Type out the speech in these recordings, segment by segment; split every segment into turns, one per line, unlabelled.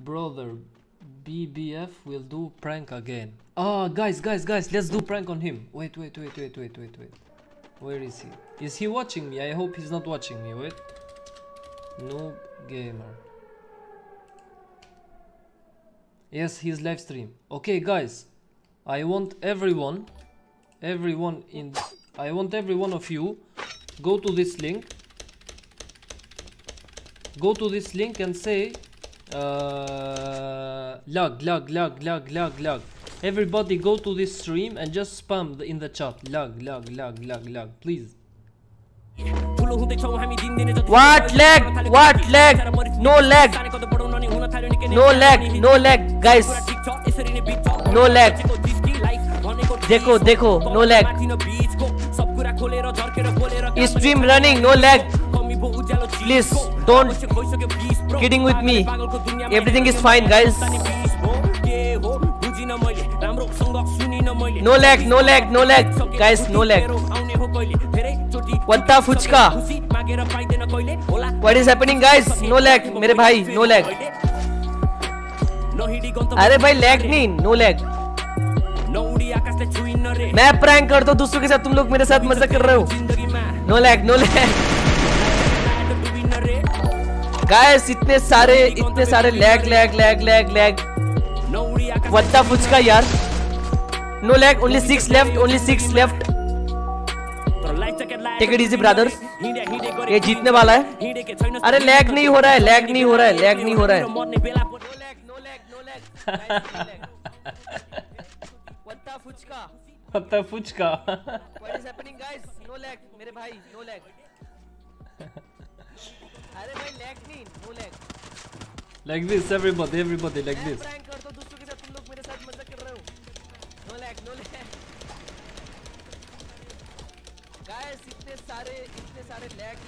Brother, BBF will do prank again. Ah, guys, let's do prank on him. Wait. Where is he? Is he watching me? I hope he's not watching me. Wait. Noob gamer. Yes, he's live stream. Okay, guys. I want every one of you go to this link. Go to this link and say lag. Everybody go to this stream and just spam in the chat lag, please.
What lag? What lag? No lag. No lag, guys. No lag. देखो no lag. Stream running, no lag. Please don't kidding with me. Everything is fine, guys. No lag, guys. No lag. What the fuchka? What is happening, guys? No lag, मेरे भाई. No lag. अरे भाई lag नहीं, no lag. मैं prank करता हूँ दूसरों के साथ, तुम लोग मेरे साथ मजा कर रहे हो. No lag. गाइस इतने सारे लैग. What the fuchka यार. No lag, only 6 left. Take it easy brothers. ये जीतने वाला है. अरे लैग नहीं हो रहा है.
What the fuchka?
What is happening, guys? No lag, मेरे भाई. No lag. अरे भाई lag नहीं, no lag.
Like this, everybody like this.
Prank करता हूँ दूसरों के साथ, तुम लोग मेरे साथ मजा कर रहे हो. No lag. Guys इतने सारे लैग.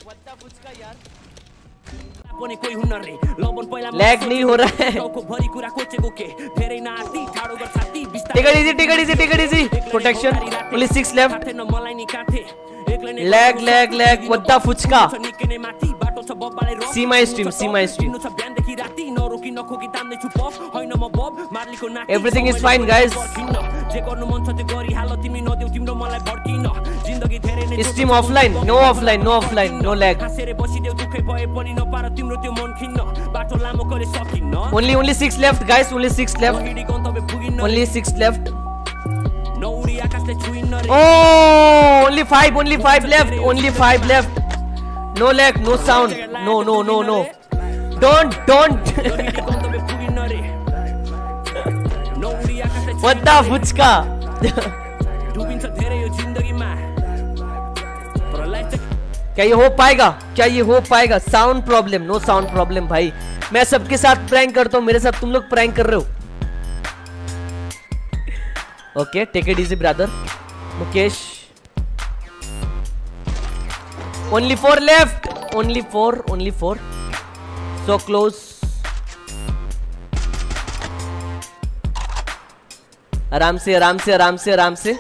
What the fuchka यार. लैग नहीं हो रहा है. Take it easy. Protection. Only 6 left. Lag. What the fuchka? See my stream. Everything is fine, guys. Stream offline. No offline. No lag. Only 6 left, guys. Only 6 left. Oh, only 5 left. No lag, no sound. No. Don't. What the fuchka? क्या ये हो पाएगा? Sound problem. No sound problem भाई. मैं सबके साथ prank करता हूँ, मेरे साथ तुम लोग प्रैंक कर रहे हो. Okay, take it easy brother. Mukesh. Only 4 left. Only 4. So close. आराम से.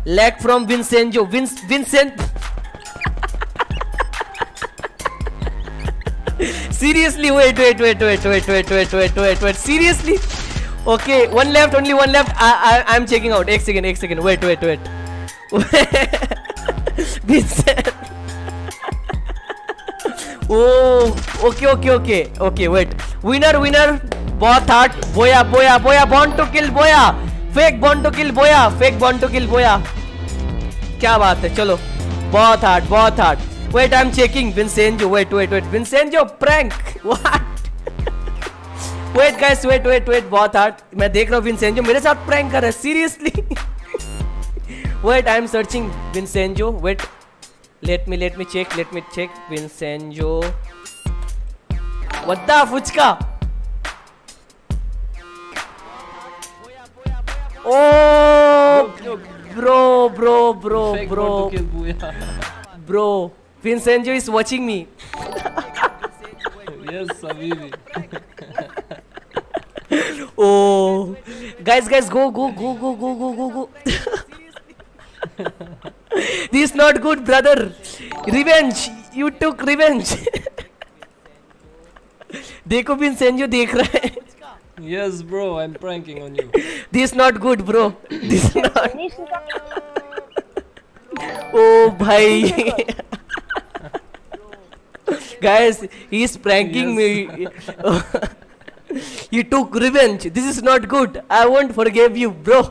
Lag from Vincenzo. Vincent. Seriously, wait. Seriously. Okay, only one left. I'm checking out. एक second. Wait. Vincent. Oh, okay. Wait. Winner. बहुत hard. Boya. Born to kill Boya. Fake born to kill Boya. क्या बात है. चलो. बहुत hard. Wait, I'm checking. Vincenzo. Wait. Vincenzo prank. What? Wait guys, wait. बहुत hard. मैं देख रहा हूँ Vincenzo मेरे साथ prank कर रहा है. Seriously. Wait, I'm searching Vincenzo. Wait. Let me check. Vincenzo. What the fuchka? Oh, bro. Vincenzo is watching me.
Yes, Habibi.
Oh, guys, go. This is not good, brother. Revenge. You took revenge. देखो Vincenzo देख रहा है.
Yes, bro, I'm pranking on you.
This is not good, bro. This is not. Oh, bhai. Guys, he is pranking me. You took revenge. This is not good. I won't forgive you, bro.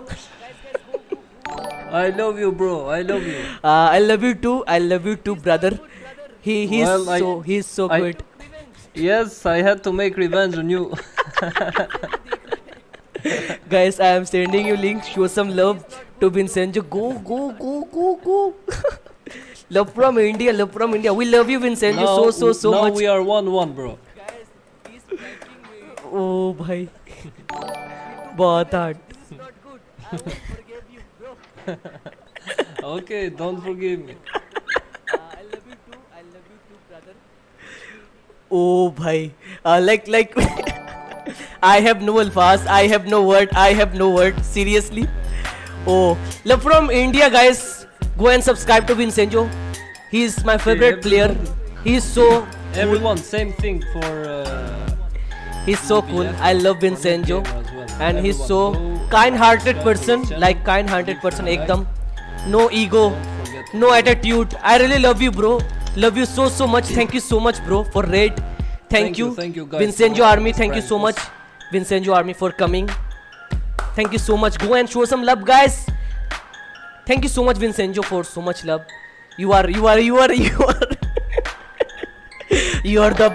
I love you, bro. I love you.
I love you too. I love you too, brother. He's so good.
Yes, I had to make revenge on you.
Guys, I am sending you link. Show some love to Vincenzo. Go. Love from India. Love from India. We love you, Vincenzo. So
now
much.
we are 1-1, bro.
Oh, bhai. बहुत hard.
Okay, don't forgive me.
I love you too, brother. Oh, bhai. Like. I have no alphas. I have no word. Seriously. Oh, love from India, guys. Go and subscribe to Vincenzo. He is my favorite player. He is so.
Everyone, same thing for.
He's so cool. I love Vincenzo, and he's so kind-hearted person. Like kind-hearted person, ekdam. No ego, no attitude. I really love you, bro. Love you so much. Thank you so much, bro, for raid. Thank you,
guys.
Vincenzo Army. Thank you so much, Vincenzo Army, for coming. Thank you so much. Go and show some love, guys. Thank you so much, Vincenzo, for so much love. You are you are the